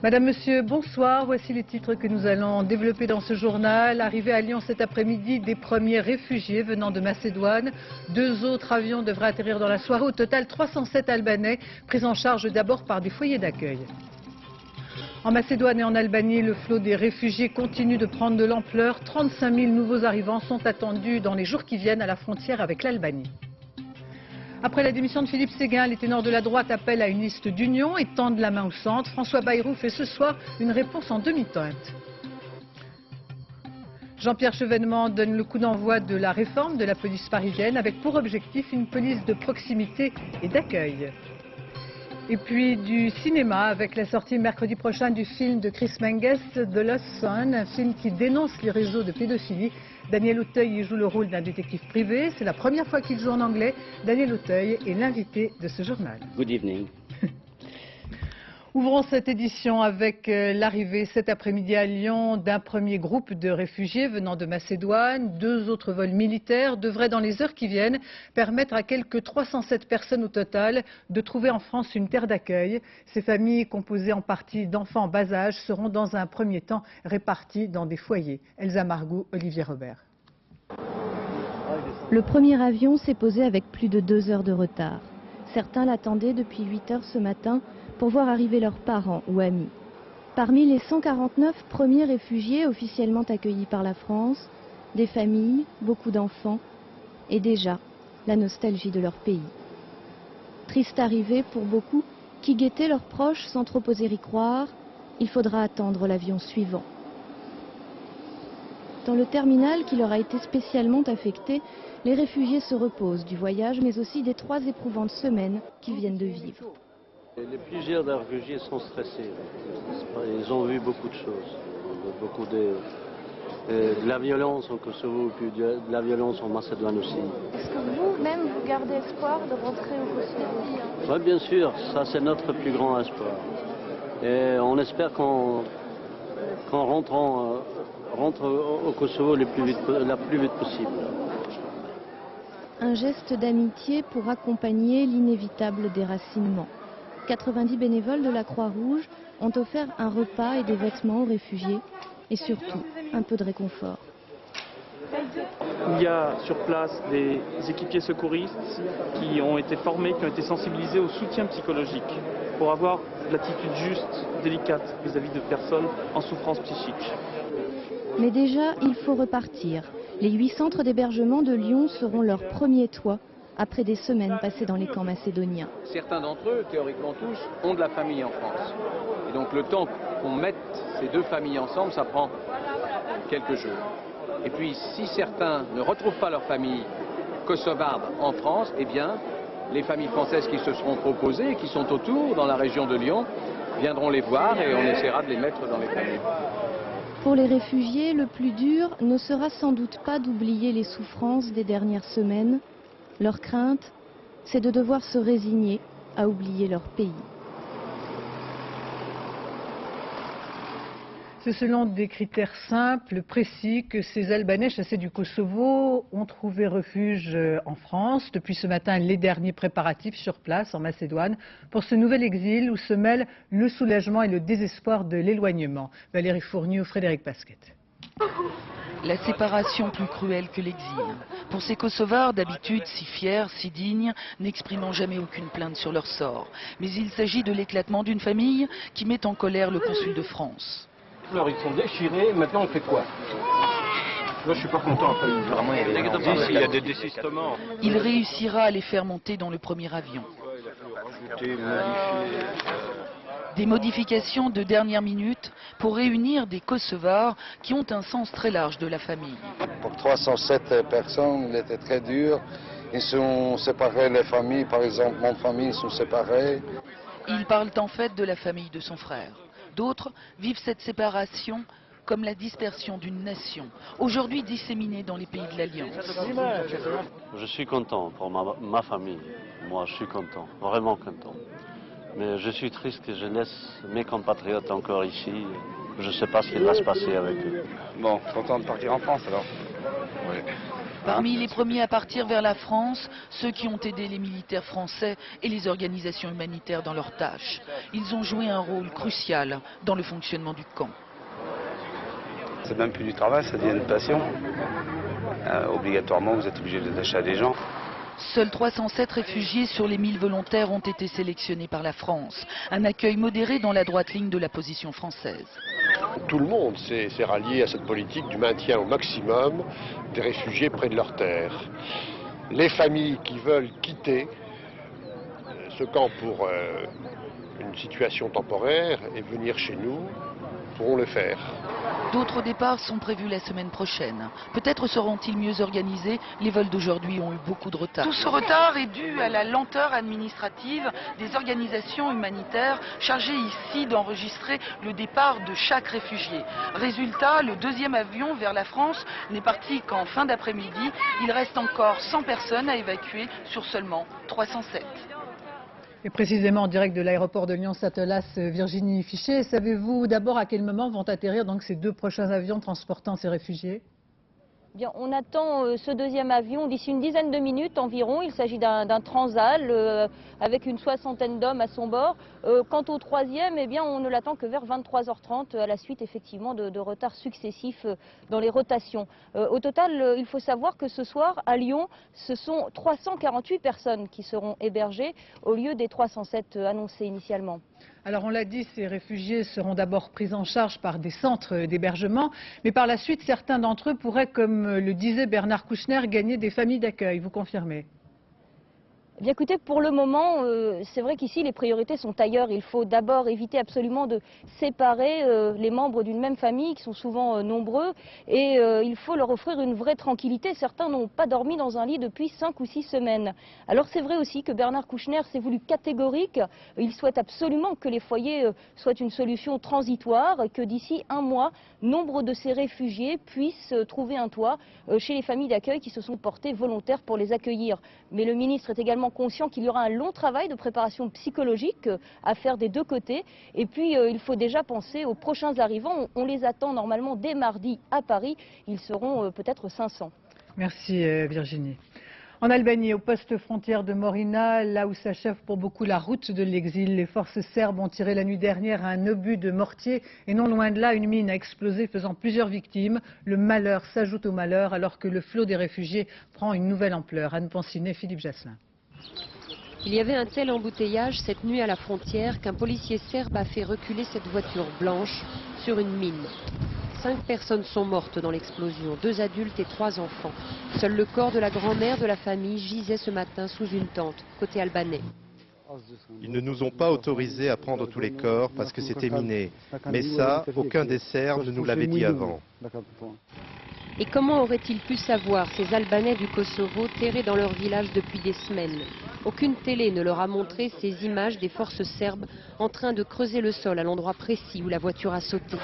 Madame, Monsieur, bonsoir. Voici les titres que nous allons développer dans ce journal. Arrivés à Lyon cet après-midi, des premiers réfugiés venant de Macédoine. 2 autres avions devraient atterrir dans la soirée. Au total, 307 Albanais pris en charge d'abord par des foyers d'accueil. En Macédoine et en Albanie, le flot des réfugiés continue de prendre de l'ampleur. 35 000 nouveaux arrivants sont attendus dans les jours qui viennent à la frontière avec l'Albanie. Après la démission de Philippe Séguin, les ténors de la droite appellent à une liste d'union et tendent la main au centre. François Bayrou fait ce soir une réponse en demi-teinte. Jean-Pierre Chevènement donne le coup d'envoi de la réforme de la police parisienne avec pour objectif une police de proximité et d'accueil. Et puis du cinéma avec la sortie mercredi prochain du film de Chris Menges, The Lost Son, un film qui dénonce les réseaux de pédophilie. Daniel Auteuil y joue le rôle d'un détective privé. C'est la première fois qu'il joue en anglais. Daniel Auteuil est l'invité de ce journal. Good evening. Ouvrons cette édition avec l'arrivée cet après-midi à Lyon d'un premier groupe de réfugiés venant de Macédoine. 2 autres vols militaires devraient dans les heures qui viennent permettre à quelques 307 personnes au total de trouver en France une terre d'accueil. Ces familles, composées en partie d'enfants en bas âge, seront dans un premier temps réparties dans des foyers. Elsa Margou, Olivier Robert. Le premier avion s'est posé avec plus de 2 heures de retard. Certains l'attendaient depuis 8 heures ce matin pour voir arriver leurs parents ou amis. Parmi les 149 premiers réfugiés officiellement accueillis par la France, des familles, beaucoup d'enfants et déjà la nostalgie de leur pays. Triste arrivée pour beaucoup qui guettaient leurs proches sans trop oser y croire, il faudra attendre l'avion suivant. Dans le terminal qui leur a été spécialement affecté, les réfugiés se reposent du voyage mais aussi des 3 éprouvantes semaines qu'ils viennent de vivre. Plusieurs des réfugiés sont stressés. Ils ont vu beaucoup de choses. Beaucoup de la violence au Kosovo, puis de la violence en Macédoine aussi. Est-ce que vous-même, vous gardez espoir de rentrer au Kosovo? Oui, bien sûr. Ça, c'est notre plus grand espoir. Et on espère qu'en rentre au Kosovo la plus vite possible. Un geste d'amitié pour accompagner l'inévitable déracinement. 90 bénévoles de la Croix-Rouge ont offert un repas et des vêtements aux réfugiés et surtout un peu de réconfort. Il y a sur place des équipiers secouristes qui ont été formés, qui ont été sensibilisés au soutien psychologique pour avoir l'attitude juste, délicate vis-à-vis de personnes en souffrance psychique. Mais déjà, il faut repartir. Les 8 centres d'hébergement de Lyon seront leur premier toit après des semaines passées dans les camps macédoniens. Certains d'entre eux, théoriquement tous, ont de la famille en France. Et donc le temps qu'on mette ces 2 familles ensemble, ça prend quelques jours. Et puis si certains ne retrouvent pas leur famille kosovarde en France, eh bien les familles françaises qui se seront proposées, qui sont autour dans la région de Lyon, viendront les voir et on essaiera de les mettre dans les familles. Pour les réfugiés, le plus dur ne sera sans doute pas d'oublier les souffrances des dernières semaines. Leur crainte, c'est de devoir se résigner à oublier leur pays. C'est selon des critères simples, précis, que ces Albanais chassés du Kosovo ont trouvé refuge en France. Depuis ce matin, les derniers préparatifs sur place en Macédoine pour ce nouvel exil où se mêlent le soulagement et le désespoir de l'éloignement. Valérie Fournier, Frédéric Pasquette. La séparation plus cruelle que l'exil. Pour ces Kosovars, d'habitude si fiers, si dignes, n'exprimant jamais aucune plainte sur leur sort. Mais il s'agit de l'éclatement d'une famille qui met en colère le consul de France. Alors ils sont déchirés, maintenant on fait quoi? Là je suis pas content, vraiment il y a des désistements. Il réussira à les faire monter dans le premier avion. Des modifications de dernière minute pour réunir des Kosovars qui ont un sens très large de la famille. Pour 307 personnes, il était très dur. Ils sont séparés, les familles, par exemple, mon famille, ils sont séparés. Ils parlent en fait de la famille de son frère. D'autres vivent cette séparation comme la dispersion d'une nation, aujourd'hui disséminée dans les pays de l'Alliance. Je suis content pour ma famille. Moi, je suis content, vraiment content. Mais je suis triste que je laisse mes compatriotes encore ici. Je ne sais pas ce qui va se passer avec eux. Bon, content de partir en France alors. Oui. Parmi les premiers à partir vers la France, ceux qui ont aidé les militaires français et les organisations humanitaires dans leurs tâches. Ils ont joué un rôle crucial dans le fonctionnement du camp. C'est même plus du travail, ça devient une passion. Obligatoirement, vous êtes obligé de détacher des gens. Seuls 307 réfugiés sur les 1000 volontaires ont été sélectionnés par la France. Un accueil modéré dans la droite ligne de la position française. Tout le monde s'est rallié à cette politique du maintien au maximum des réfugiés près de leurs terres. Les familles qui veulent quitter ce camp pour une situation temporaire et venir chez nous pourront le faire. D'autres départs sont prévus la semaine prochaine. Peut-être seront-ils mieux organisés. Les vols d'aujourd'hui ont eu beaucoup de retard. Tout ce retard est dû à la lenteur administrative des organisations humanitaires chargées ici d'enregistrer le départ de chaque réfugié. Résultat, le deuxième avion vers la France n'est parti qu'en fin d'après-midi. Il reste encore 100 personnes à évacuer sur seulement 307. Et précisément en direct de l'aéroport de Lyon-Satelas, Virginie Fichet, savez-vous d'abord à quel moment vont atterrir donc ces 2 prochains avions transportant ces réfugiés ? Bien, on attend ce deuxième avion d'ici une dizaine de minutes environ. Il s'agit d'un Transal avec une 60aine d'hommes à son bord. Quant au troisième, eh bien, on ne l'attend que vers 23h30 à la suite effectivement de retards successifs dans les rotations. Au total, il faut savoir que ce soir à Lyon, ce sont 348 personnes qui seront hébergées au lieu des 307 annoncés initialement. Alors on l'a dit, ces réfugiés seront d'abord pris en charge par des centres d'hébergement, mais par la suite, certains d'entre eux pourraient, comme le disait Bernard Kouchner, gagner des familles d'accueil. Vous confirmez ? Eh bien, écoutez, pour le moment, c'est vrai qu'ici les priorités sont ailleurs. Il faut d'abord éviter absolument de séparer les membres d'une même famille qui sont souvent nombreux et il faut leur offrir une vraie tranquillité. Certains n'ont pas dormi dans un lit depuis 5 ou 6 semaines. Alors c'est vrai aussi que Bernard Kouchner s'est voulu catégorique. Il souhaite absolument que les foyers soient une solution transitoire, que d'ici 1 mois, nombre de ces réfugiés puissent trouver un toit chez les familles d'accueil qui se sont portées volontaires pour les accueillir. Mais le ministre est également conscient qu'il y aura un long travail de préparation psychologique à faire des 2 côtés. Et puis, il faut déjà penser aux prochains arrivants. On les attend normalement dès mardi à Paris. Ils seront peut-être 500. Merci Virginie. En Albanie, au poste frontière de Morina, là où s'achève pour beaucoup la route de l'exil, les forces serbes ont tiré la nuit dernière un obus de mortier et non loin de là, une mine a explosé faisant plusieurs victimes. Le malheur s'ajoute au malheur alors que le flot des réfugiés prend une nouvelle ampleur. Anne Pancinet, Philippe Jasselin. Il y avait un tel embouteillage cette nuit à la frontière qu'un policier serbe a fait reculer cette voiture blanche sur une mine. 5 personnes sont mortes dans l'explosion, 2 adultes et 3 enfants. Seul le corps de la grand-mère de la famille gisait ce matin sous une tente, côté albanais. Ils ne nous ont pas autorisés à prendre tous les corps parce que c'était miné. Mais ça, aucun des Serbes ne nous l'avait dit avant. Et comment auraient-ils pu savoir, ces Albanais du Kosovo, terrés dans leur village depuis des semaines? Aucune télé ne leur a montré ces images des forces serbes en train de creuser le sol à l'endroit précis où la voiture a sauté.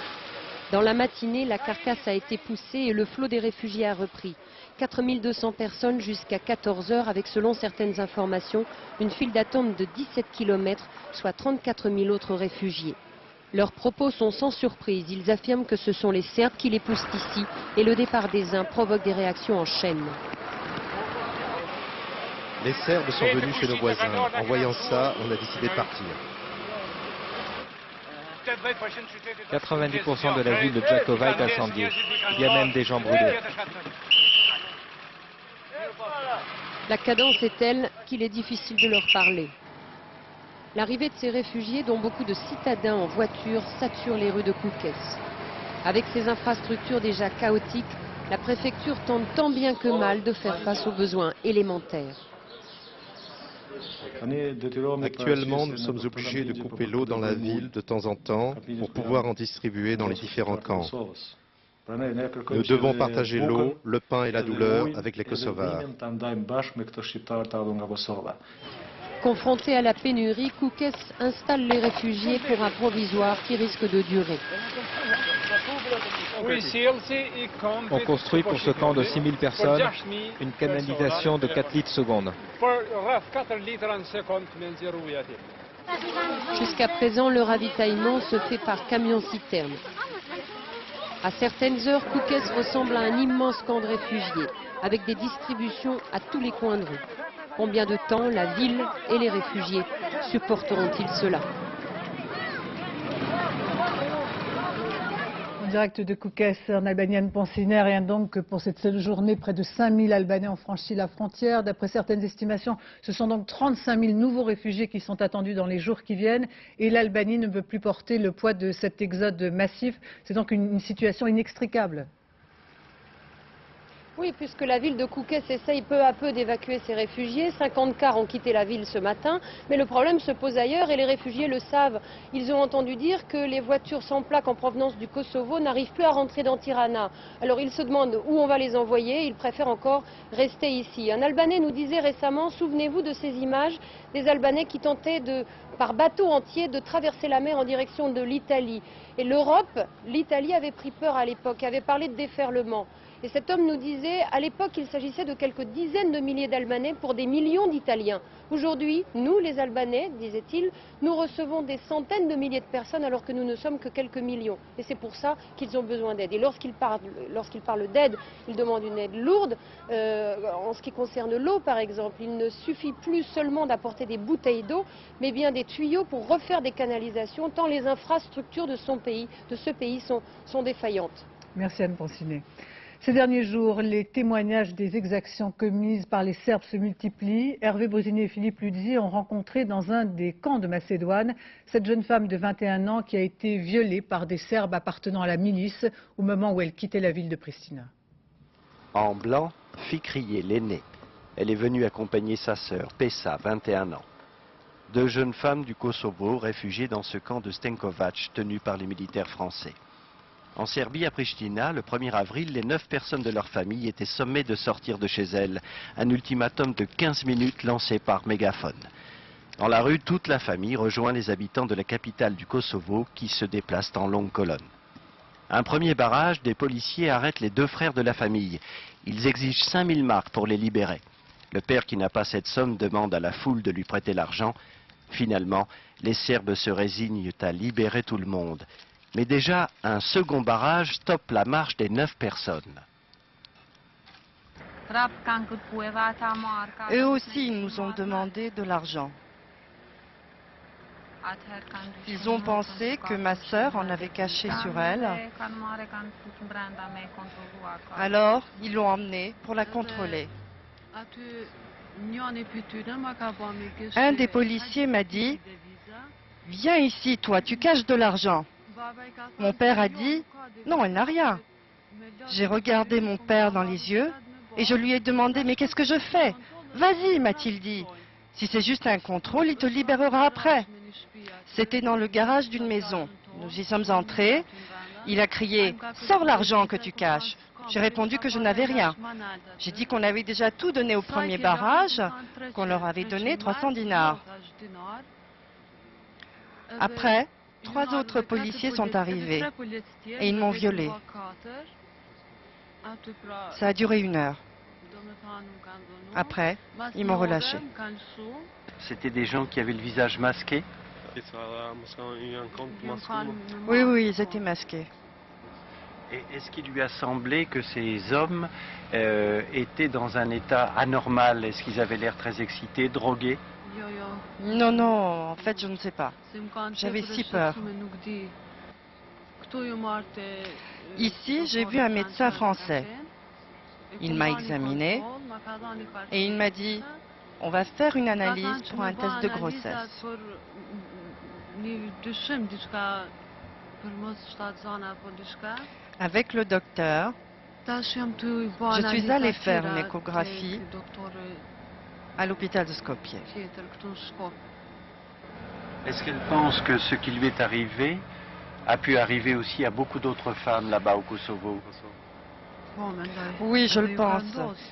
Dans la matinée, la carcasse a été poussée et le flot des réfugiés a repris. 4200 personnes jusqu'à 14 heures avec, selon certaines informations, une file d'attente de 17 km, soit 34 000 autres réfugiés. Leurs propos sont sans surprise. Ils affirment que ce sont les Serbes qui les poussent ici et le départ des uns provoque des réactions en chaîne. Les Serbes sont venus chez nos voisins. En voyant ça, on a décidé de partir. 90% de la ville de Jakova est incendiée. Il y a même des gens brûlés. La cadence est telle qu'il est difficile de leur parler. L'arrivée de ces réfugiés, dont beaucoup de citadins en voiture, sature les rues de Koukes. Avec ces infrastructures déjà chaotiques, la préfecture tente tant bien que mal de faire face aux besoins élémentaires. Actuellement, nous sommes obligés de couper l'eau dans la ville de temps en temps pour pouvoir en distribuer dans les différents camps. Nous devons partager l'eau, le pain et la douleur avec les Kosovars. Confronté à la pénurie, Koukes installe les réfugiés pour un provisoire qui risque de durer. On construit pour ce camp de 6000 personnes une canalisation de 4 litres seconde. Jusqu'à présent, le ravitaillement se fait par camion-citerne. À certaines heures, Koukès ressemble à un immense camp de réfugiés, avec des distributions à tous les coins de rue. Combien de temps la ville et les réfugiés supporteront-ils cela? En direct de Koukès, en Albanie, Anne Pancinet, rien donc que pour cette seule journée, près de 5000 Albanais ont franchi la frontière. D'après certaines estimations, ce sont donc 35 000 nouveaux réfugiés qui sont attendus dans les jours qui viennent. Et l'Albanie ne veut plus porter le poids de cet exode massif. C'est donc une situation inextricable. Oui, puisque la ville de Koukès essaye peu à peu d'évacuer ses réfugiés. 50 cars ont quitté la ville ce matin, mais le problème se pose ailleurs et les réfugiés le savent. Ils ont entendu dire que les voitures sans plaque en provenance du Kosovo n'arrivent plus à rentrer dans Tirana. Alors ils se demandent où on va les envoyer, ils préfèrent encore rester ici. Un Albanais nous disait récemment, souvenez-vous de ces images, des Albanais qui tentaient par bateau entier de traverser la mer en direction de l'Italie. Et l'Europe, l'Italie avait pris peur à l'époque, avait parlé de déferlement. Et cet homme nous disait, à l'époque, il s'agissait de quelques dizaines de milliers d'Albanais pour des millions d'Italiens. Aujourd'hui, nous, les Albanais, disait-il, nous recevons des centaines de milliers de personnes alors que nous ne sommes que quelques millions. Et c'est pour ça qu'ils ont besoin d'aide. Et lorsqu'ils parlent d'aide, ils demandent une aide lourde. En ce qui concerne l'eau, par exemple, il ne suffit plus seulement d'apporter des bouteilles d'eau, mais bien des tuyaux pour refaire des canalisations, tant les infrastructures de ce pays sont défaillantes. Merci Anne Pancinet. Ces derniers jours, les témoignages des exactions commises par les Serbes se multiplient. Hervé Brusini et Philippe Luzzi ont rencontré dans un des camps de Macédoine cette jeune femme de 21 ans qui a été violée par des Serbes appartenant à la milice au moment où elle quittait la ville de Pristina. En blanc, fit crier l'aînée. Elle est venue accompagner sa sœur, Pesa, 21 ans. Deux jeunes femmes du Kosovo réfugiées dans ce camp de Stenkovac tenu par les militaires français. En Serbie, à Pristina, le 1er avril, les 9 personnes de leur famille étaient sommées de sortir de chez elles. Un ultimatum de 15 minutes lancé par mégaphone. Dans la rue, toute la famille rejoint les habitants de la capitale du Kosovo qui se déplacent en longue colonne. Un premier barrage, des policiers arrêtent les deux frères de la famille. Ils exigent 5000 marks pour les libérer. Le père qui n'a pas cette somme demande à la foule de lui prêter l'argent. Finalement, les Serbes se résignent à libérer tout le monde. Mais déjà, un second barrage stoppe la marche des 9 personnes. Eux aussi, ils nous ont demandé de l'argent. Ils ont pensé que ma sœur en avait caché sur elle. Alors, ils l'ont emmenée pour la contrôler. Un des policiers m'a dit « Viens ici, toi, tu caches de l'argent. » Mon père a dit « Non, elle n'a rien. » J'ai regardé mon père dans les yeux et je lui ai demandé « Mais qu'est-ce que je fais ?»« Vas-y, m'a-t-il dit. Si c'est juste un contrôle, il te libérera après. » C'était dans le garage d'une maison. Nous y sommes entrés. Il a crié « Sors l'argent que tu caches. » J'ai répondu que je n'avais rien. J'ai dit qu'on avait déjà tout donné au premier barrage, qu'on leur avait donné 300 dinars. Après, 3 autres policiers sont arrivés et ils m'ont violée. Ça a duré 1 heure. Après, ils m'ont relâchée. C'était des gens qui avaient le visage masqué? Oui, oui, ils étaient masqués. Et est-ce qu'il lui a semblé que ces hommes étaient dans un état anormal? Est-ce qu'ils avaient l'air très excités, drogués? Non, non, en fait, je ne sais pas. J'avais si peur. Ici, j'ai vu un médecin français. Il m'a examiné et il m'a dit « On va faire une analyse pour un test de grossesse. » Avec le docteur, je suis allée faire une échographie à l'hôpital de Skopje. Est-ce qu'elle pense que ce qui lui est arrivé a pu arriver aussi à beaucoup d'autres femmes là-bas au Kosovo? Oui, je le pense.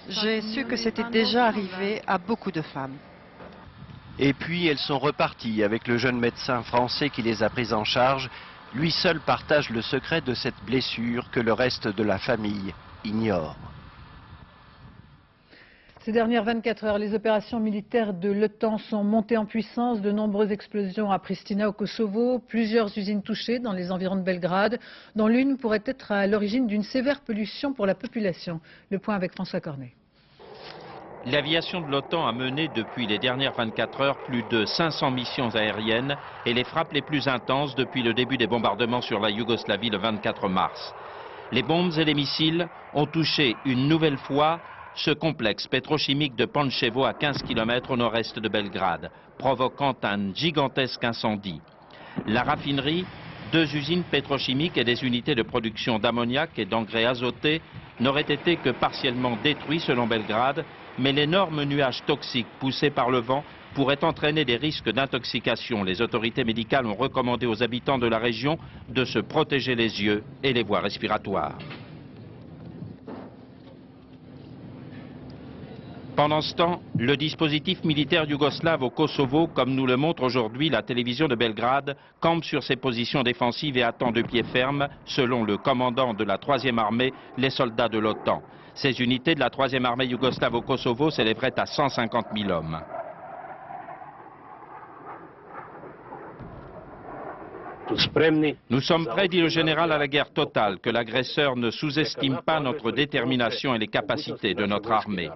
J'ai su que c'était déjà arrivé à beaucoup de femmes. Et puis elles sont reparties avec le jeune médecin français qui les a prises en charge. Lui seul partage le secret de cette blessure que le reste de la famille ignore. Ces dernières 24 heures, les opérations militaires de l'OTAN sont montées en puissance. De nombreuses explosions à Pristina au Kosovo, plusieurs usines touchées dans les environs de Belgrade, dont l'une pourrait être à l'origine d'une sévère pollution pour la population. Le point avec François Cornet. L'aviation de l'OTAN a mené depuis les dernières 24 heures plus de 500 missions aériennes et les frappes les plus intenses depuis le début des bombardements sur la Yougoslavie le 24 mars. Les bombes et les missiles ont touché une nouvelle fois ce complexe pétrochimique de Pančevo à 15 km au nord-est de Belgrade, provoquant un gigantesque incendie. La raffinerie, 2 usines pétrochimiques et des unités de production d'ammoniac et d'engrais azotés n'auraient été que partiellement détruits selon Belgrade, mais l'énorme nuage toxique poussé par le vent pourrait entraîner des risques d'intoxication. Les autorités médicales ont recommandé aux habitants de la région de se protéger les yeux et les voies respiratoires. Pendant ce temps, le dispositif militaire yougoslave au Kosovo, comme nous le montre aujourd'hui la télévision de Belgrade, campe sur ses positions défensives et attend de pied ferme, selon le commandant de la 3e armée, les soldats de l'OTAN. Ces unités de la 3e armée yougoslave au Kosovo s'élèveraient à 150 000 hommes. Nous sommes prêts, dit le général, à la guerre totale, que l'agresseur ne sous-estime pas notre détermination et les capacités de notre armée.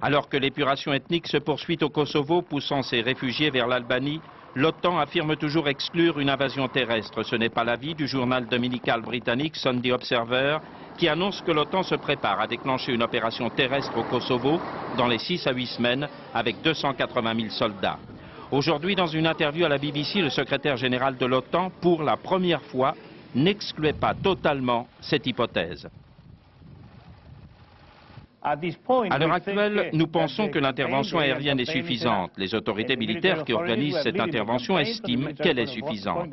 Alors que l'épuration ethnique se poursuit au Kosovo, poussant ses réfugiés vers l'Albanie, l'OTAN affirme toujours exclure une invasion terrestre. Ce n'est pas l'avis du journal dominical britannique Sunday Observer, qui annonce que l'OTAN se prépare à déclencher une opération terrestre au Kosovo dans les 6 à 8 semaines avec 280 000 soldats. Aujourd'hui, dans une interview à la BBC, le secrétaire général de l'OTAN, pour la première fois, n'excluait pas totalement cette hypothèse. À l'heure actuelle, nous pensons que l'intervention aérienne est suffisante. Les autorités militaires qui organisent cette intervention estiment qu'elle est suffisante.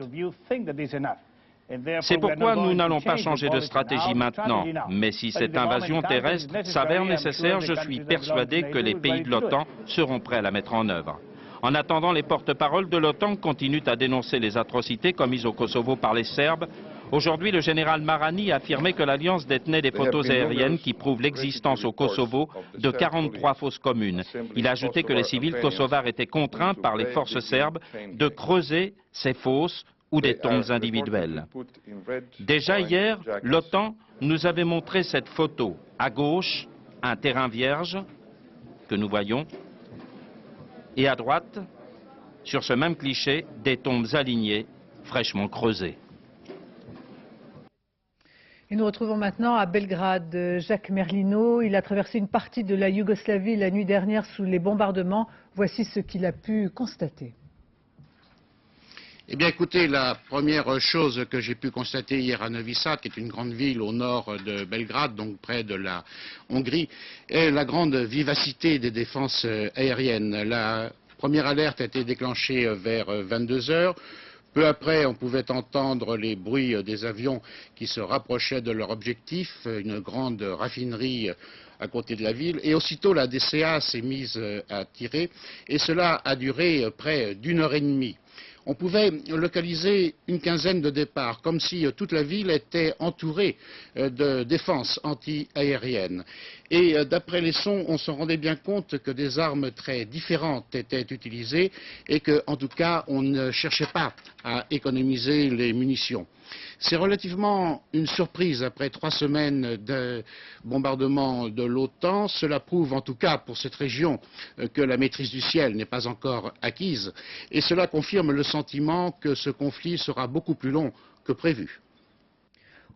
C'est pourquoi nous n'allons pas changer de stratégie maintenant. Mais si cette invasion terrestre s'avère nécessaire, je suis persuadé que les pays de l'OTAN seront prêts à la mettre en œuvre. En attendant, les porte-paroles de l'OTAN continuent à dénoncer les atrocités commises au Kosovo par les Serbes. Aujourd'hui, le général Marani a affirmé que l'Alliance détenait des photos aériennes qui prouvent l'existence au Kosovo de 43 fosses communes. Il a ajouté que les civils kosovars étaient contraints par les forces serbes de creuser ces fosses ou des tombes individuelles. Déjà hier, l'OTAN nous avait montré cette photo. À gauche, un terrain vierge que nous voyons, et à droite, sur ce même cliché, des tombes alignées, fraîchement creusées. Et nous retrouvons maintenant à Belgrade Jacques Merlino. Il a traversé une partie de la Yougoslavie la nuit dernière sous les bombardements. Voici ce qu'il a pu constater. Eh bien écoutez, la première chose que j'ai pu constater hier à Novi Sad, qui est une grande ville au nord de Belgrade, donc près de la Hongrie, est la grande vivacité des défenses aériennes. La première alerte a été déclenchée vers 22 heures. Peu après, on pouvait entendre les bruits des avions qui se rapprochaient de leur objectif, une grande raffinerie à côté de la ville. Et aussitôt, la DCA s'est mise à tirer, et cela a duré près d'1 heure et demie. On pouvait localiser une quinzaine de départs, comme si toute la ville était entourée de défenses anti-aériennes. Et d'après les sons, on se rendait bien compte que des armes très différentes étaient utilisées et qu'en tout cas, on ne cherchait pas à économiser les munitions. C'est relativement une surprise après 3 semaines de bombardement de l'OTAN. Cela prouve en tout cas pour cette région que la maîtrise du ciel n'est pas encore acquise. Et cela confirme le sentiment que ce conflit sera beaucoup plus long que prévu.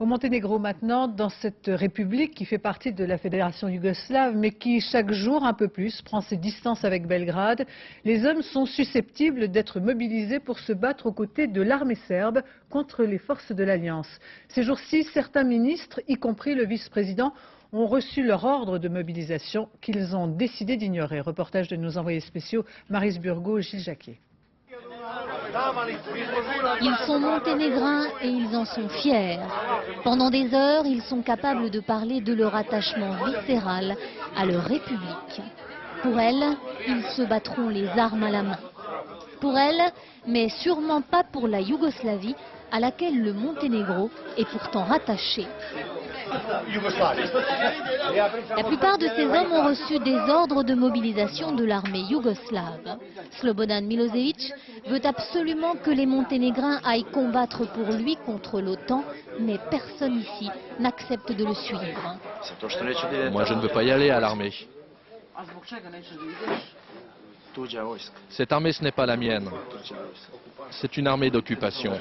Au Monténégro maintenant, dans cette république qui fait partie de la Fédération yougoslave, mais qui chaque jour un peu plus prend ses distances avec Belgrade, les hommes sont susceptibles d'être mobilisés pour se battre aux côtés de l'armée serbe contre les forces de l'Alliance. Ces jours-ci, certains ministres, y compris le vice-président, ont reçu leur ordre de mobilisation qu'ils ont décidé d'ignorer. Reportage de nos envoyés spéciaux Maryse Burgot et Gilles Jacquet. Ils sont monténégrins et ils en sont fiers. Pendant des heures, ils sont capables de parler de leur attachement viscéral à leur république. Pour elle, ils se battront les armes à la main. Pour elle, mais sûrement pas pour la Yougoslavie, à laquelle le Monténégro est pourtant rattaché. La plupart de ces hommes ont reçu des ordres de mobilisation de l'armée yougoslave. Slobodan Milosevic veut absolument que les Monténégrins aillent combattre pour lui contre l'OTAN, mais personne ici n'accepte de le suivre. Moi, je ne veux pas y aller à l'armée. Cette armée, ce n'est pas la mienne. C'est une armée d'occupation.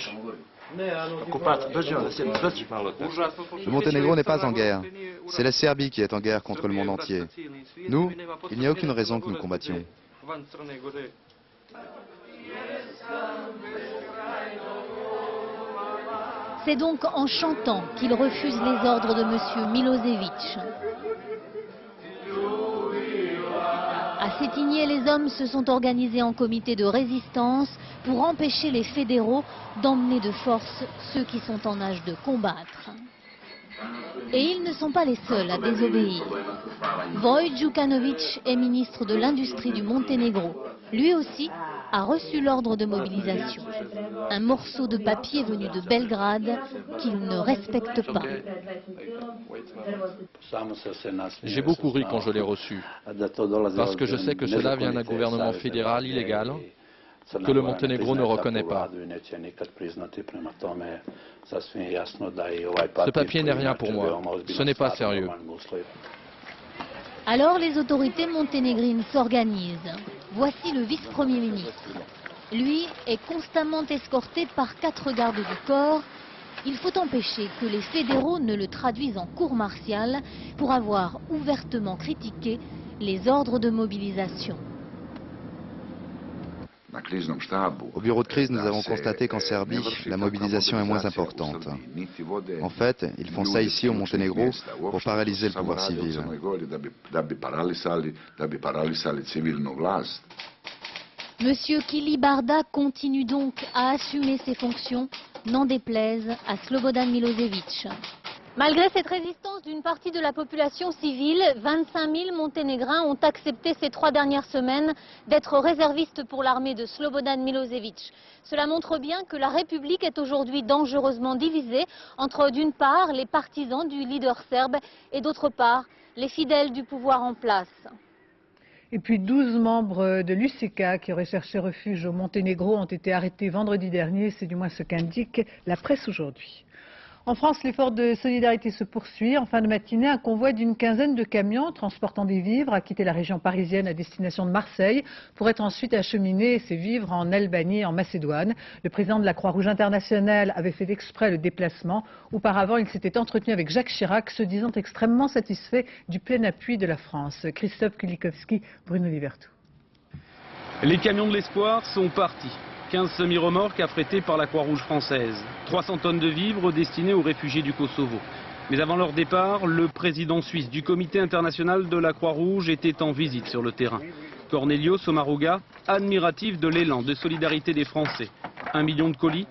Le Monténégro n'est pas en guerre. C'est la Serbie qui est en guerre contre le monde entier. Nous, il n'y a aucune raison que nous combattions. C'est donc en chantant qu'il refuse les ordres de M. Milosevic. À Cetinje, les hommes se sont organisés en comité de résistance pour empêcher les fédéraux d'emmener de force ceux qui sont en âge de combattre. Et ils ne sont pas les seuls à désobéir. Voj Djukanovic est ministre de l'Industrie du Monténégro. Lui aussi a reçu l'ordre de mobilisation. Un morceau de papier venu de Belgrade qu'il ne respecte pas. J'ai beaucoup ri quand je l'ai reçu, parce que je sais que cela vient d'un gouvernement fédéral illégal que le Monténégro ne reconnaît pas. Ce papier n'est rien pour moi. Ce n'est pas sérieux. Alors les autorités monténégrines s'organisent. Voici le vice-premier ministre. Lui est constamment escorté par 4 gardes du corps. Il faut empêcher que les fédéraux ne le traduisent en cour martiale pour avoir ouvertement critiqué les ordres de mobilisation. Au bureau de crise, nous avons constaté qu'en Serbie, la mobilisation est moins importante. En fait, ils font ça ici au Monténégro pour paralyser le pouvoir civil. Monsieur Kilibarda continue donc à assumer ses fonctions, n'en déplaise à Slobodan Milosevic. Malgré cette résistance d'une partie de la population civile, 25 000 Monténégrins ont accepté ces 3 dernières semaines d'être réservistes pour l'armée de Slobodan Milosevic. Cela montre bien que la République est aujourd'hui dangereusement divisée entre d'une part les partisans du leader serbe et d'autre part les fidèles du pouvoir en place. Et puis 12 membres de l'UCK qui auraient cherché refuge au Monténégro ont été arrêtés vendredi dernier, c'est du moins ce qu'indique la presse aujourd'hui. En France, l'effort de solidarité se poursuit. En fin de matinée, un convoi d'une quinzaine de camions transportant des vivres a quitté la région parisienne à destination de Marseille pour être ensuite acheminé ces vivres en Albanie et en Macédoine. Le président de la Croix-Rouge internationale avait fait exprès le déplacement. Auparavant, il s'était entretenu avec Jacques Chirac, se disant extrêmement satisfait du plein appui de la France. Christophe Kulikowski, Bruno Libertou. Les camions de l'espoir sont partis. 15 semi-remorques affrétées par la Croix-Rouge française, 300 tonnes de vivres destinées aux réfugiés du Kosovo. Mais avant leur départ, le président suisse du comité international de la Croix-Rouge était en visite sur le terrain. Cornelio Sommaruga, admiratif de l'élan de solidarité des Français. 1 million de colis,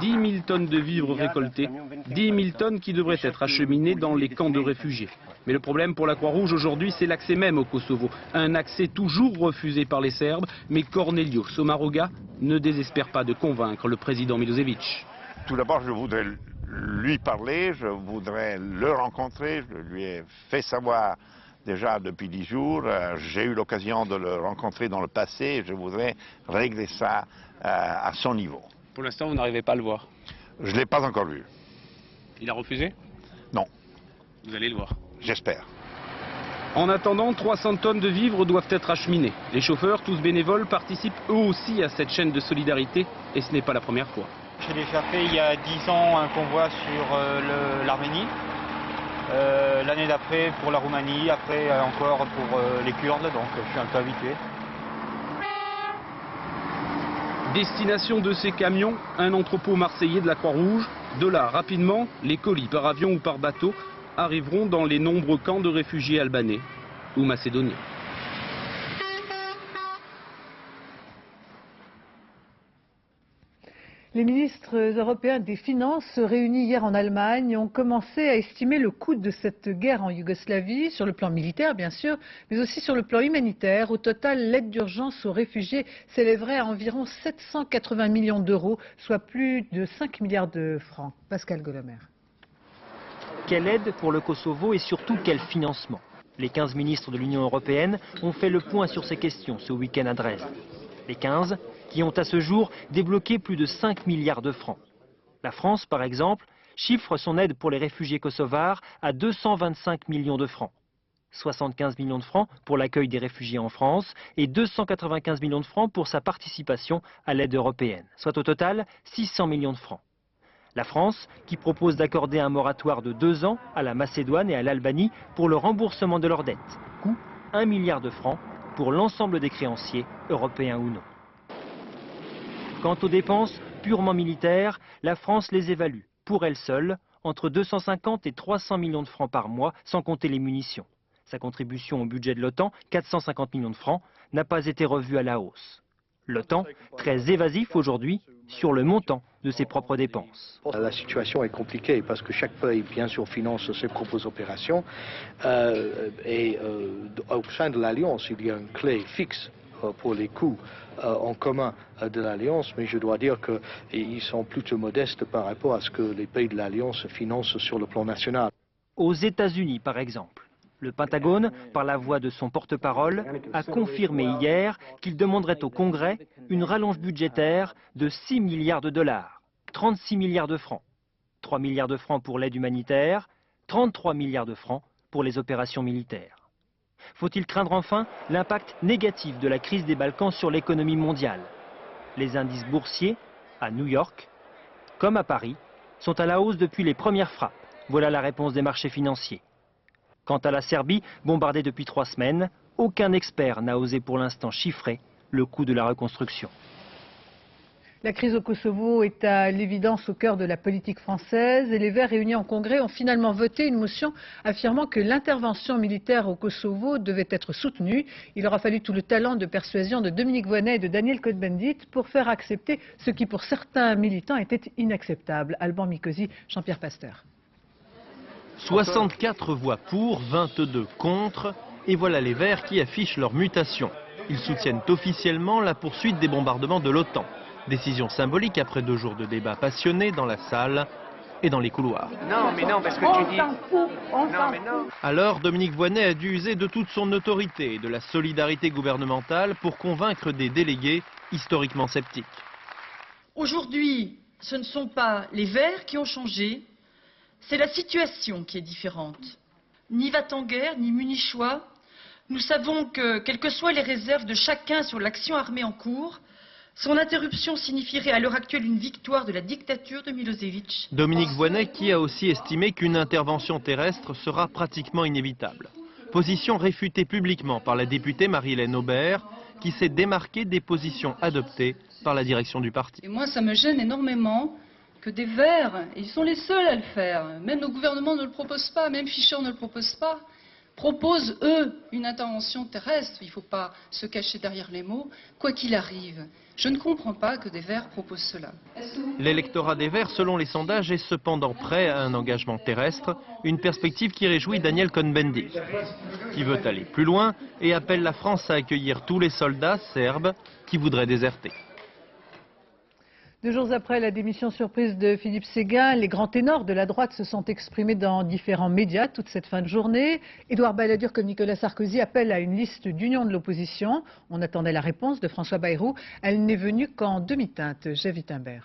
10 000 tonnes de vivres récoltées, 10 000 tonnes qui devraient être acheminées dans les camps de réfugiés. Mais le problème pour la Croix-Rouge aujourd'hui, c'est l'accès même au Kosovo. Un accès toujours refusé par les Serbes, mais Cornelio Sommaruga ne désespère pas de convaincre le président Milosevic. Tout d'abord, je voudrais lui parler, je voudrais le rencontrer, je lui ai fait savoir déjà depuis 10 jours, j'ai eu l'occasion de le rencontrer dans le passé et je voudrais régler ça à son niveau. Pour l'instant, vous n'arrivez pas à le voir? Je ne l'ai pas encore vu. Il a refusé? Non. Vous allez le voir? J'espère. En attendant, 300 tonnes de vivres doivent être acheminées. Les chauffeurs, tous bénévoles, participent eux aussi à cette chaîne de solidarité et ce n'est pas la première fois. J'ai déjà fait il y a 10 ans un convoi sur l'Arménie, l'année d'après pour la Roumanie, après encore pour les Kurdes, donc je suis un peu habitué. Destination de ces camions, un entrepôt marseillais de la Croix-Rouge. De là, rapidement, les colis par avion ou par bateau arriveront dans les nombreux camps de réfugiés albanais ou macédoniens. Les ministres européens des Finances réunis hier en Allemagne ont commencé à estimer le coût de cette guerre en Yougoslavie, sur le plan militaire bien sûr, mais aussi sur le plan humanitaire. Au total, l'aide d'urgence aux réfugiés s'élèverait à environ 780 millions d'euros, soit plus de 5 milliards de francs. Pascal Golomer. Quelle aide pour le Kosovo et surtout quel financement? Les 15 ministres de l'Union européenne ont fait le point sur ces questions ce week-end à Dresde. Les 15 qui ont à ce jour débloqué plus de 5 milliards de francs. La France, par exemple, chiffre son aide pour les réfugiés kosovars à 225 millions de francs. 75 millions de francs pour l'accueil des réfugiés en France et 295 millions de francs pour sa participation à l'aide européenne, soit au total 600 millions de francs. La France qui propose d'accorder un moratoire de 2 ans à la Macédoine et à l'Albanie pour le remboursement de leurs dettes, coût 1 milliard de francs pour l'ensemble des créanciers, européens ou non. Quant aux dépenses purement militaires, la France les évalue, pour elle seule, entre 250 et 300 millions de francs par mois, sans compter les munitions. Sa contribution au budget de l'OTAN, 450 millions de francs, n'a pas été revue à la hausse. L'OTAN, très évasif aujourd'hui, sur le montant de ses propres dépenses. La situation est compliquée parce que chaque pays, bien sûr, finance ses propres opérations. Au sein de l'Alliance, il y a une clé fixe pour les coûts en commun de l'Alliance, mais je dois dire qu'ils sont plutôt modestes par rapport à ce que les pays de l'Alliance financent sur le plan national. Aux États-Unis, par exemple, le Pentagone, par la voix de son porte-parole, a confirmé hier qu'il demanderait au Congrès une rallonge budgétaire de 6 milliards de dollars, 36 milliards de francs, 3 milliards de francs pour l'aide humanitaire, 33 milliards de francs pour les opérations militaires. Faut-il craindre enfin l'impact négatif de la crise des Balkans sur l'économie mondiale? Les indices boursiers, à New York, comme à Paris, sont à la hausse depuis les premières frappes. Voilà la réponse des marchés financiers. Quant à la Serbie, bombardée depuis 3 semaines, aucun expert n'a osé pour l'instant chiffrer le coût de la reconstruction. La crise au Kosovo est à l'évidence au cœur de la politique française et les Verts réunis en Congrès ont finalement voté une motion affirmant que l'intervention militaire au Kosovo devait être soutenue. Il aura fallu tout le talent de persuasion de Dominique Voynet et de Daniel Cohn-Bendit pour faire accepter ce qui pour certains militants était inacceptable. Alban Mikosi, Jean-Pierre Pasteur. 64 voix pour, 22 contre, et voilà les Verts qui affichent leur mutation. Ils soutiennent officiellement la poursuite des bombardements de l'OTAN. Décision symbolique après 2 jours de débats passionnés dans la salle et dans les couloirs. Non, mais non, parce que tu dis... On s'en fout. Alors, Dominique Voynet a dû user de toute son autorité et de la solidarité gouvernementale pour convaincre des délégués historiquement sceptiques. Aujourd'hui, ce ne sont pas les Verts qui ont changé, c'est la situation qui est différente. Ni Va-t-en-Guerre, ni Munichois, nous savons que, quelles que soient les réserves de chacun sur l'action armée en cours, son interruption signifierait à l'heure actuelle une victoire de la dictature de Milosevic. Dominique Voynet qui a aussi estimé qu'une intervention terrestre sera pratiquement inévitable. Position réfutée publiquement par la députée Marie-Hélène Aubert, qui s'est démarquée des positions adoptées par la direction du parti. Et moi, ça me gêne énormément que des Verts, et ils sont les seuls à le faire, même nos gouvernements ne le proposent pas, même Fischer ne le propose pas, proposent, eux, une intervention terrestre. Il ne faut pas se cacher derrière les mots, quoi qu'il arrive. Je ne comprends pas que des Verts proposent cela. L'électorat des Verts, selon les sondages, est cependant prêt à un engagement terrestre, une perspective qui réjouit Daniel Cohn-Bendit, qui veut aller plus loin et appelle la France à accueillir tous les soldats serbes qui voudraient déserter. 2 jours après la démission surprise de Philippe Séguin, les grands ténors de la droite se sont exprimés dans différents médias toute cette fin de journée. Édouard Balladur comme Nicolas Sarkozy appellent à une liste d'union de l'opposition. On attendait la réponse de François Bayrou. Elle n'est venue qu'en demi-teinte. Jeff Wittenberg.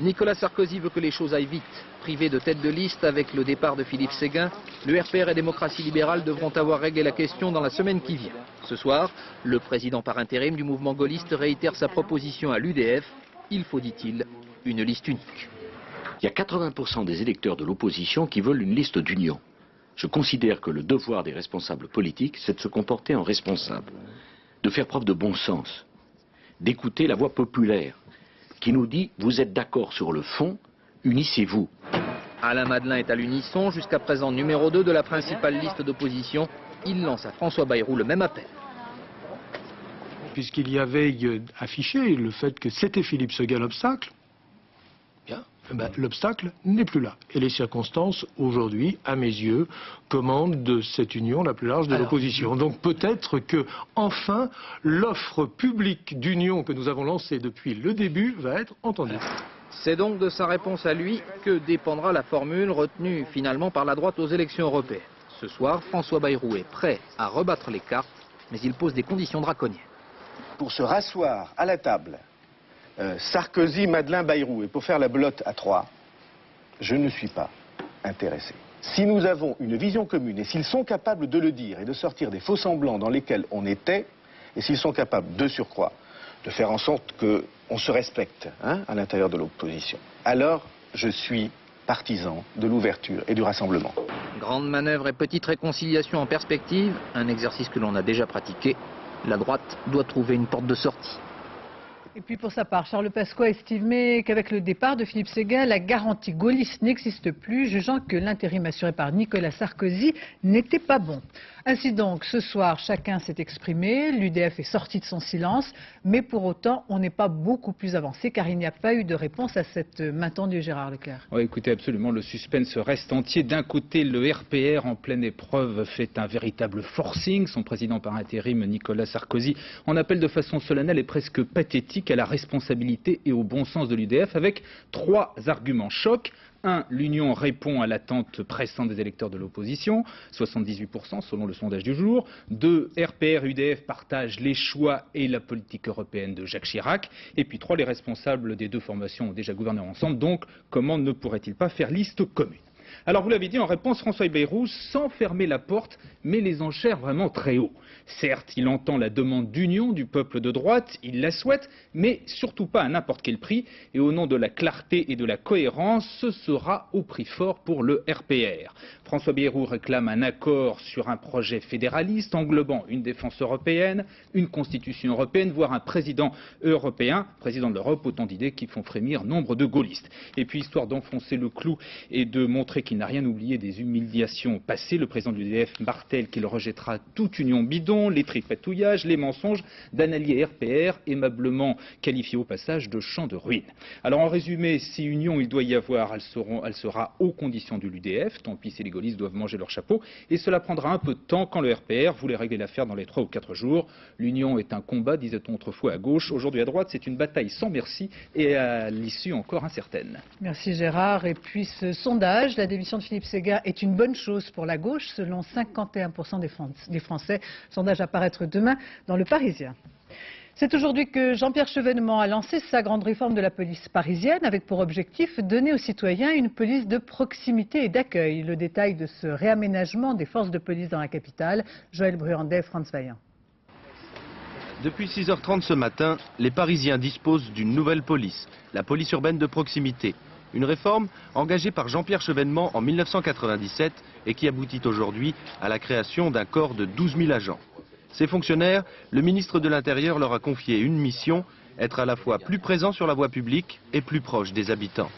Nicolas Sarkozy veut que les choses aillent vite. Privé de tête de liste avec le départ de Philippe Séguin, le RPR et Démocratie Libérale devront avoir réglé la question dans la semaine qui vient. Ce soir, le président par intérim du mouvement gaulliste réitère sa proposition à l'UDF. Il faut, dit-il, une liste unique. Il y a 80% des électeurs de l'opposition qui veulent une liste d'union. Je considère que le devoir des responsables politiques, c'est de se comporter en responsable, de faire preuve de bon sens, d'écouter la voix populaire qui nous dit « vous êtes d'accord sur le fond, unissez-vous ». Alain Madelin est à l'unisson, jusqu'à présent numéro 2 de la principale liste d'opposition. Il lance à François Bayrou le même appel. Puisqu'il y avait affiché le fait que c'était Philippe Séguin l'obstacle, l'obstacle n'est plus là. Et les circonstances, aujourd'hui, à mes yeux, commandent de cette union la plus large de l'opposition. Donc peut-être que, enfin, l'offre publique d'union que nous avons lancée depuis le début va être entendue. C'est donc de sa réponse à lui que dépendra la formule retenue finalement par la droite aux élections européennes. Ce soir, François Bayrou est prêt à rebattre les cartes, mais il pose des conditions draconiennes. Pour se rasseoir à la table, Sarkozy, Madeleine, Bayrou, et pour faire la belote à 3, je ne suis pas intéressé. Si nous avons une vision commune, et s'ils sont capables de le dire et de sortir des faux-semblants dans lesquels on était, et s'ils sont capables de surcroît de faire en sorte qu'on se respecte à l'intérieur de l'opposition, alors je suis partisan de l'ouverture et du rassemblement. Grande manœuvre et petite réconciliation en perspective, un exercice que l'on a déjà pratiqué. La droite doit trouver une porte de sortie. Et puis pour sa part, Charles Pasqua a estimé qu'avec le départ de Philippe Séguin, la garantie gaulliste n'existe plus, jugeant que l'intérim assuré par Nicolas Sarkozy n'était pas bon. Ainsi donc, ce soir, chacun s'est exprimé, l'UDF est sorti de son silence, mais pour autant, on n'est pas beaucoup plus avancé car il n'y a pas eu de réponse à cette main tendue, Gérard Leclerc. Oui, écoutez, absolument, le suspense reste entier. D'un côté, le RPR en pleine épreuve fait un véritable forcing. Son président par intérim, Nicolas Sarkozy, en appelle de façon solennelle et presque pathétique à la responsabilité et au bon sens de l'UDF avec 3 arguments chocs. 1. L'Union répond à l'attente pressante des électeurs de l'opposition, 78% selon le sondage du jour. 2. RPR et UDF partagent les choix et la politique européenne de Jacques Chirac. Et puis 3. Les responsables des 2 formations ont déjà gouverné ensemble, donc comment ne pourraient-ils pas faire liste commune? Alors vous l'avez dit, en réponse, François Bayrou, sans fermer la porte, met les enchères vraiment très haut. Certes, il entend la demande d'union du peuple de droite, il la souhaite, mais surtout pas à n'importe quel prix. Et au nom de la clarté et de la cohérence, ce sera au prix fort pour le RPR. François Bayrou réclame un accord sur un projet fédéraliste englobant une défense européenne, une constitution européenne, voire un président européen, président de l'Europe, autant d'idées qui font frémir nombre de gaullistes. Et puis, histoire d'enfoncer le clou et de montrer qu'il n'a rien oublié des humiliations passées, le président de l'UDF martèle qu'il rejettera toute union bidon, les tripatouillages, les mensonges d'un allié RPR, aimablement qualifié au passage de champ de ruines. Alors en résumé, si union il doit y avoir, elle sera aux conditions de l'UDF, tant pis si les gaullistes doivent manger leur chapeau, et cela prendra un peu de temps quand le RPR voulait régler l'affaire dans les 3 ou 4 jours. L'union est un combat, disait-on autrefois à gauche, aujourd'hui à droite, c'est une bataille sans merci et à l'issue encore incertaine. Merci Gérard. Et puis ce sondage, la démission de Philippe Séguin est une bonne chose pour la gauche, selon 51% des Français. Sondage à paraître demain dans Le Parisien. C'est aujourd'hui que Jean-Pierre Chevènement a lancé sa grande réforme de la police parisienne avec pour objectif donner aux citoyens une police de proximité et d'accueil. Le détail de ce réaménagement des forces de police dans la capitale, Joël Bruandet, France Vaillant. Depuis 6h30 ce matin, les Parisiens disposent d'une nouvelle police, la police urbaine de proximité. Une réforme engagée par Jean-Pierre Chevènement en 1997 et qui aboutit aujourd'hui à la création d'un corps de 12 000 agents. Ces fonctionnaires, le ministre de l'Intérieur leur a confié une mission, être à la fois plus présent sur la voie publique et plus proche des habitants.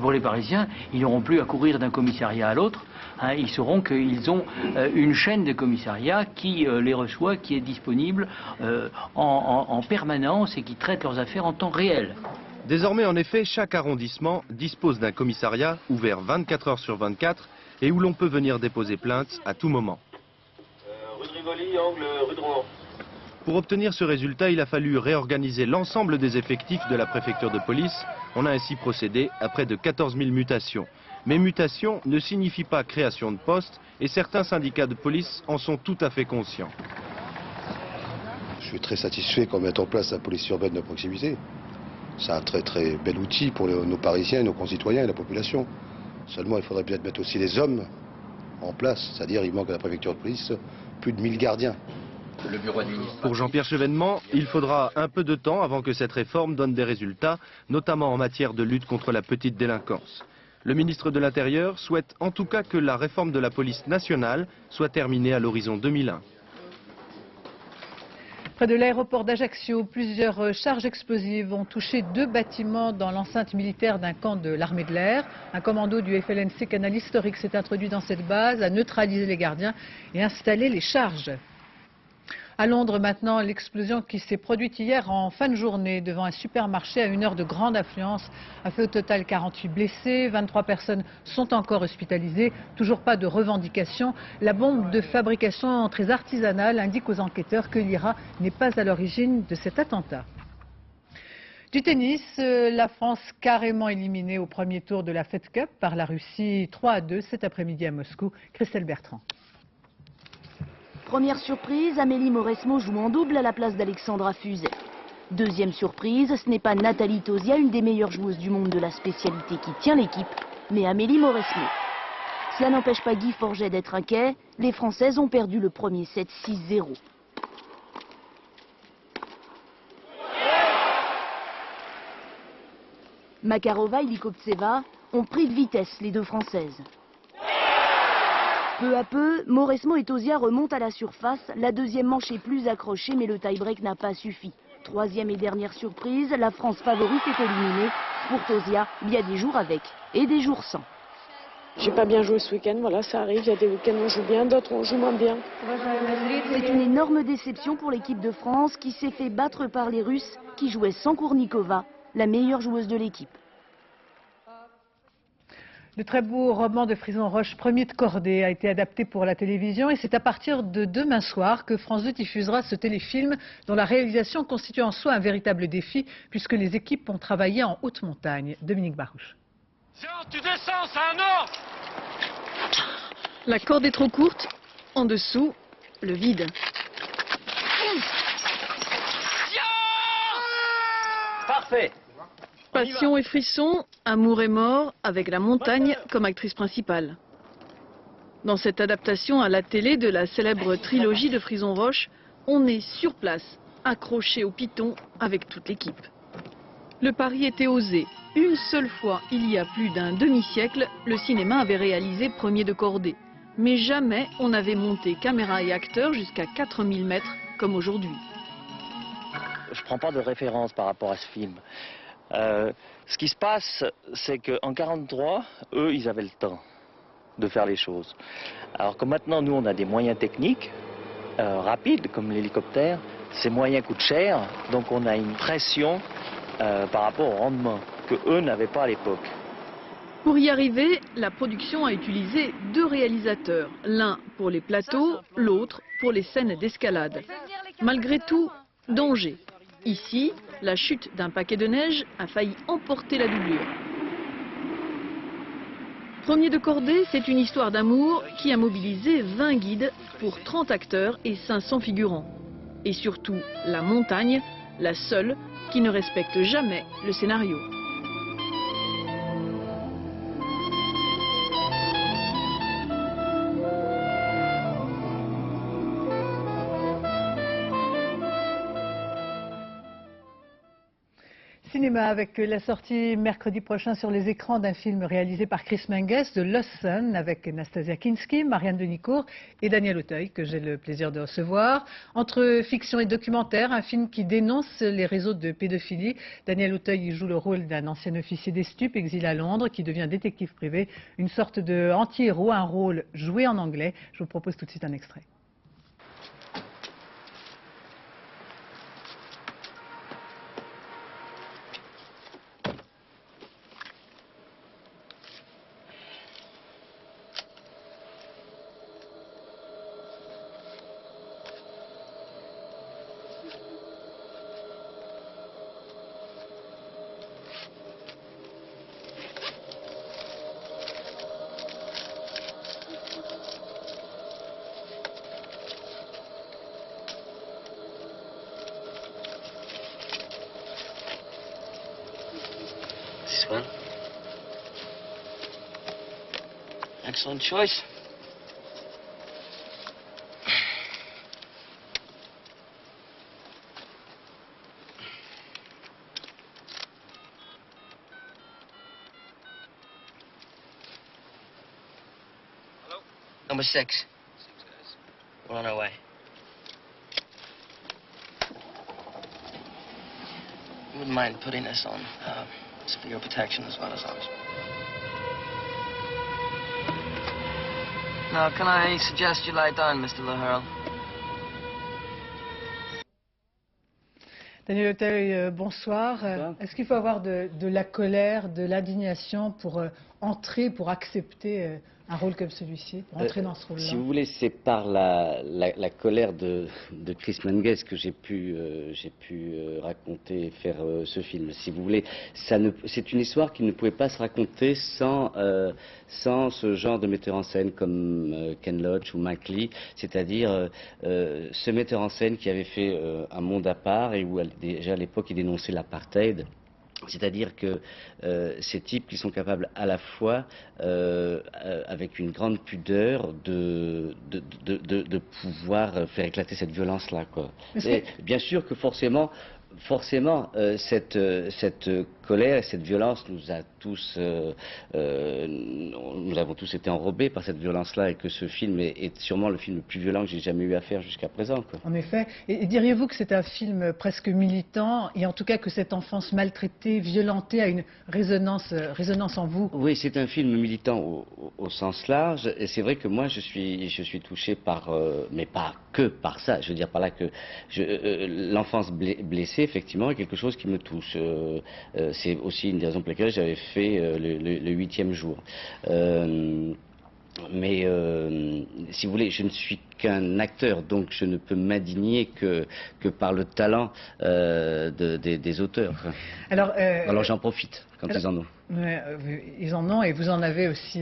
Pour les Parisiens, ils n'auront plus à courir d'un commissariat à l'autre. Ils sauront qu'ils ont une chaîne de commissariats qui les reçoit, qui est disponible en permanence et qui traite leurs affaires en temps réel. Désormais, en effet, chaque arrondissement dispose d'un commissariat ouvert 24 heures sur 24 et où l'on peut venir déposer plainte à tout moment. Rue de Rivoli, angle rue de Rouen. Pour obtenir ce résultat, il a fallu réorganiser l'ensemble des effectifs de la préfecture de police. On a ainsi procédé à près de 14 000 mutations. Mais mutation ne signifie pas création de postes et certains syndicats de police en sont tout à fait conscients. Je suis très satisfait qu'on mette en place la police urbaine de proximité. C'est un très très bel outil pour nos Parisiens, nos concitoyens et la population. Seulement, il faudrait peut-être mettre aussi les hommes en place. C'est-à-dire, il manque à la préfecture de police plus de 1000 gardiens. Le bureau administratif. Pour Jean-Pierre Chevènement, il faudra un peu de temps avant que cette réforme donne des résultats, notamment en matière de lutte contre la petite délinquance. Le ministre de l'Intérieur souhaite en tout cas que la réforme de la police nationale soit terminée à l'horizon 2001. Près de l'aéroport d'Ajaccio, plusieurs charges explosives ont touché 2 bâtiments dans l'enceinte militaire d'un camp de l'armée de l'air. Un commando du FLNC Canal Historique s'est introduit dans cette base, a neutralisé les gardiens et installé les charges. À Londres maintenant, l'explosion qui s'est produite hier en fin de journée devant un supermarché à une heure de grande affluence a fait au total 48 blessés, 23 personnes sont encore hospitalisées, toujours pas de revendication. La bombe de fabrication très artisanale indique aux enquêteurs que l'IRA n'est pas à l'origine de cet attentat. Du tennis, la France carrément éliminée au premier tour de la Fed Cup par la Russie 3-2 cet après-midi à Moscou. Christelle Bertrand. Première surprise, Amélie Mauresmo joue en double à la place d'Alexandra Fuzet. Deuxième surprise, ce n'est pas Nathalie Tauziat, une des meilleures joueuses du monde de la spécialité qui tient l'équipe, mais Amélie Mauresmo. Cela n'empêche pas Guy Forget d'être inquiet. Les Françaises ont perdu le premier set 6-0. Makarova et Likoptseva ont pris de vitesse les deux Françaises. Peu à peu, Mauresmo et Tauziat remontent à la surface. La deuxième manche est plus accrochée, mais le tie-break n'a pas suffi. Troisième et dernière surprise, la France favorite est éliminée. Pour Tauziat, il y a des jours avec et des jours sans. J'ai pas bien joué ce week-end, voilà, ça arrive. Il y a des week-ends où on joue bien, d'autres où on joue moins bien. C'est une énorme déception pour l'équipe de France qui s'est fait battre par les Russes qui jouaient sans Kournikova, la meilleure joueuse de l'équipe. Le très beau roman de Frison Roche, Premier de cordée, a été adapté pour la télévision et c'est à partir de demain soir que France 2 diffusera ce téléfilm dont la réalisation constitue en soi un véritable défi puisque les équipes ont travaillé en haute montagne. Dominique Barouche. Tu descends, c'est un ordre. La corde est trop courte, en dessous, le vide. Parfait. Passion et frisson, amour et mort, avec la montagne comme actrice principale. Dans cette adaptation à la télé de la célèbre trilogie de Frison Roche, on est sur place, accroché au piton avec toute l'équipe. Le pari était osé. Une seule fois, il y a plus d'un demi-siècle, le cinéma avait réalisé Premier de cordée. Mais jamais on n'avait monté caméra et acteurs jusqu'à 4000 mètres comme aujourd'hui. Je ne prends pas de référence par rapport à ce film. Ce qui se passe, c'est qu'en 1943, eux, ils avaient le temps de faire les choses. Alors que maintenant, nous, on a des moyens techniques rapides, comme l'hélicoptère. Ces moyens coûtent cher, donc on a une pression par rapport au rendement que eux n'avaient pas à l'époque. Pour y arriver, la production a utilisé deux réalisateurs, l'un pour les plateaux, l'autre pour les scènes d'escalade. Malgré tout, danger. Ici, la chute d'un paquet de neige a failli emporter la doublure. Premier de cordée, c'est une histoire d'amour qui a mobilisé 20 guides pour 30 acteurs et 500 figurants. Et surtout, la montagne, la seule qui ne respecte jamais le scénario. Cinéma avec la sortie mercredi prochain sur les écrans d'un film réalisé par Chris Menges de Lost Son avec Nastasia Kinski, Marianne Denicourt et Daniel Auteuil que j'ai le plaisir de recevoir. Entre fiction et documentaire, un film qui dénonce les réseaux de pédophilie. Daniel Auteuil joue le rôle d'un ancien officier des stupes exilé à Londres qui devient détective privé, une sorte de anti-héros, un rôle joué en anglais. Je vous propose tout de suite un extrait. This one. Excellent choice. Hello? Number 6. We're on our way. You wouldn't mind putting this on. It's for your protection as well as ours. Now, can I suggest you lie down, Mr. Laherl? Daniel Auteuil, bonsoir. Est-ce qu'il faut avoir de la colère, de l'indignation pour entrer, pour accepter un rôle comme celui-ci, pour entrer dans ce rôle-là? Si vous voulez, c'est par la colère de Chris Menges que j'ai pu raconter et faire ce film. Si vous voulez, c'est une histoire qui ne pouvait pas se raconter sans ce genre de metteur en scène comme Ken Loach ou Mike Leigh, c'est-à-dire ce metteur en scène qui avait fait Un monde à part et où déjà à l'époque il dénonçait l'apartheid. C'est-à-dire que ces types qui sont capables à la fois, avec une grande pudeur, de pouvoir faire éclater cette violence-là, quoi. Bien sûr que forcément, cette colère et cette violence nous avons tous été enrobés par cette violence-là, et que ce film est sûrement le film le plus violent que j'ai jamais eu à faire jusqu'à présent, quoi. En effet. Et diriez-vous que c'est un film presque militant, et en tout cas que cette enfance maltraitée, violentée a une résonance en vous? Oui, c'est un film militant au sens large, et c'est vrai que moi je suis touché par, mais pas que par ça, je veux dire par là que l'enfance blessée, effectivement, est quelque chose qui me touche. C'est aussi une des raisons pour lesquelles j'avais fait le 8e jour. Mais si vous voulez, je ne suis qu'un acteur, donc je ne peux m'indigner que par le talent des auteurs. Alors j'en profite quand ils en ont. Ils en ont, et vous en avez aussi.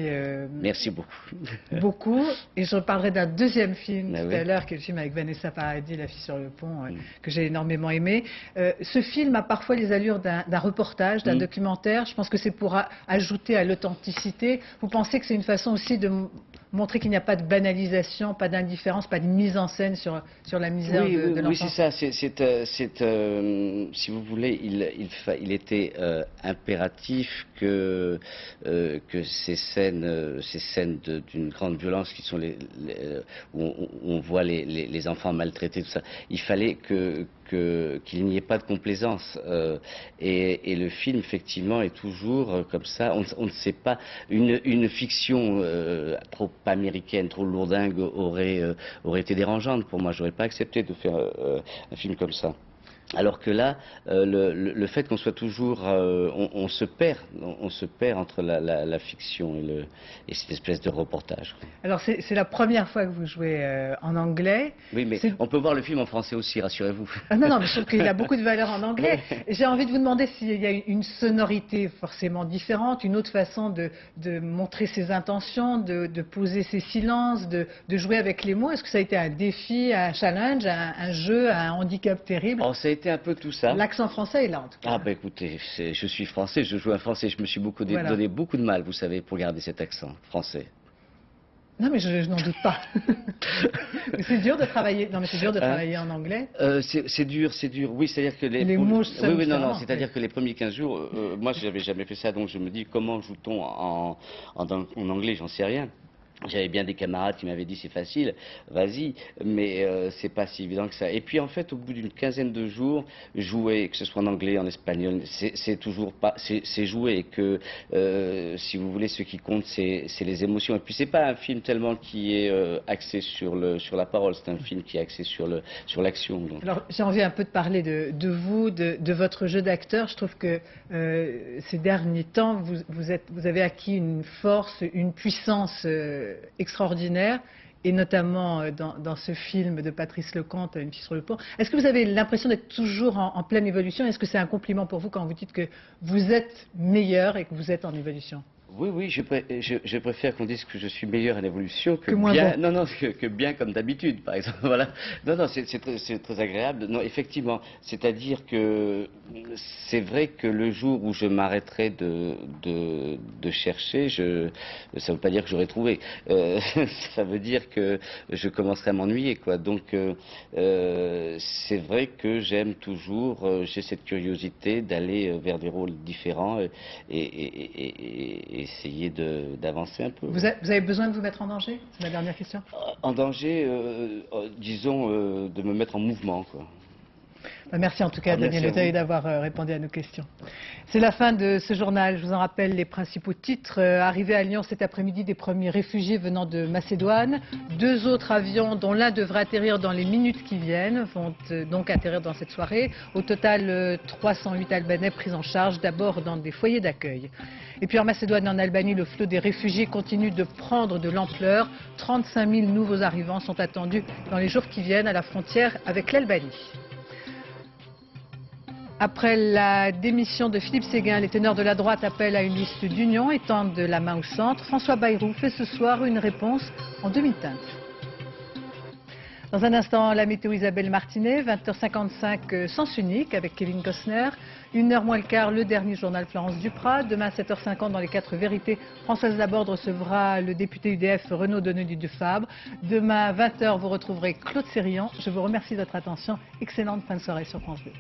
Merci beaucoup. Beaucoup. Et je parlerai d'un deuxième film tout à l'heure, qui est le film avec Vanessa Paradis, La fille sur le pont, que j'ai énormément aimé. Ce film a parfois les allures d'un reportage, d'un documentaire. Je pense que c'est pour ajouter à l'authenticité. Vous pensez que c'est une façon aussi de montrer qu'il n'y a pas de banalisation, pas d'indifférence, pas de mise en scène sur la misère de l'enfant? Oui, c'est ça. Si vous voulez, il était impératif que ces scènes d'une grande violence, qui sont où on voit les enfants maltraités, tout ça, il fallait qu'il n'y ait pas de complaisance. Et le film, effectivement, est toujours comme ça. On ne sait pas. Une fiction trop américaine, trop lourdingue aurait été dérangeante pour moi. J'aurais pas accepté de faire un film comme ça. Alors que là, le fait qu'on soit toujours, on se perd entre la fiction et cette espèce de reportage. Alors c'est la première fois que vous jouez en anglais. Oui, mais on peut voir le film en français aussi, rassurez-vous. Ah non, mais je trouve qu'il a beaucoup de valeur en anglais. J'ai envie de vous demander s'il y a une sonorité forcément différente, une autre façon de montrer ses intentions, de poser ses silences, de jouer avec les mots. Est-ce que ça a été un défi, un challenge, un jeu, un handicap terrible? Ça a été un peu tout ça. L'accent français est là, en tout cas. Ah ben écoutez, je suis français, je joue un français, je me suis donné beaucoup de mal, vous savez, pour garder cet accent français. Non, mais je n'en doute pas. Mais c'est dur de travailler. Non, mais c'est dur de travailler en anglais. C'est dur. Oui, c'est-à-dire que les mots. Oui, non, c'est-à-dire que les premiers 15 jours, moi, je n'avais jamais fait ça, donc je me dis comment joue-t-on en anglais, j'en sais rien. J'avais bien des camarades qui m'avaient dit c'est facile, vas-y, mais c'est pas si évident que ça. Et puis en fait, au bout d'une quinzaine de jours, jouer, que ce soit en anglais, en espagnol, c'est toujours pas, c'est jouer. Et que si vous voulez, ce qui compte, c'est les émotions. Et puis c'est pas un film tellement qui est axé sur la parole, c'est un film qui est axé sur l'action. Alors j'ai envie un peu de parler de vous, de votre jeu d'acteur. Je trouve que ces derniers temps, vous avez acquis une force, une puissance extraordinaire, et notamment dans ce film de Patrice Lecomte, Une fille sur le pont. Est-ce que vous avez l'impression d'être toujours en pleine évolution? Est-ce que c'est un compliment pour vous quand vous dites que vous êtes meilleur et que vous êtes en évolution? Oui, je préfère qu'on dise que je suis meilleur en évolution que moins bien, bon. que bien comme d'habitude, par exemple. Voilà. Non, c'est très agréable. Non, effectivement, c'est-à-dire que c'est vrai que le jour où je m'arrêterai de chercher, ça ne veut pas dire que j'aurai trouvé. Ça veut dire que je commencerai à m'ennuyer, quoi. Donc, c'est vrai que j'aime toujours, j'ai cette curiosité d'aller vers des rôles différents et essayer d'avancer un peu. Vous avez besoin de vous mettre en danger? C'est ma dernière question. En danger, disons, de me mettre en mouvement, quoi. Merci en tout cas Daniel Auteuil d'avoir répondu à nos questions. C'est la fin de ce journal. Je vous en rappelle les principaux titres. Arrivés à Lyon cet après-midi des premiers réfugiés venant de Macédoine. 2 autres avions dont l'un devrait atterrir dans les minutes qui viennent vont donc atterrir dans cette soirée. Au total 308 Albanais pris en charge d'abord dans des foyers d'accueil. Et puis en Macédoine et en Albanie, le flot des réfugiés continue de prendre de l'ampleur. 35 000 nouveaux arrivants sont attendus dans les jours qui viennent à la frontière avec l'Albanie. Après la démission de Philippe Séguin, les teneurs de la droite appellent à une liste d'union et tendent de la main au centre. François Bayrou fait ce soir une réponse en demi-teinte. Dans un instant, la météo Isabelle Martinet, 20h55 Sens Unique avec Kevin Costner. 1h moins le quart, le dernier journal Florence Duprat. Demain, 7h50 dans les 4 vérités, Françoise Laborde recevra le député UDF Renaud Deneudy de Fabre. Demain, 20h, vous retrouverez Claude Sérillon. Je vous remercie de votre attention. Excellente fin de soirée sur France Bleu.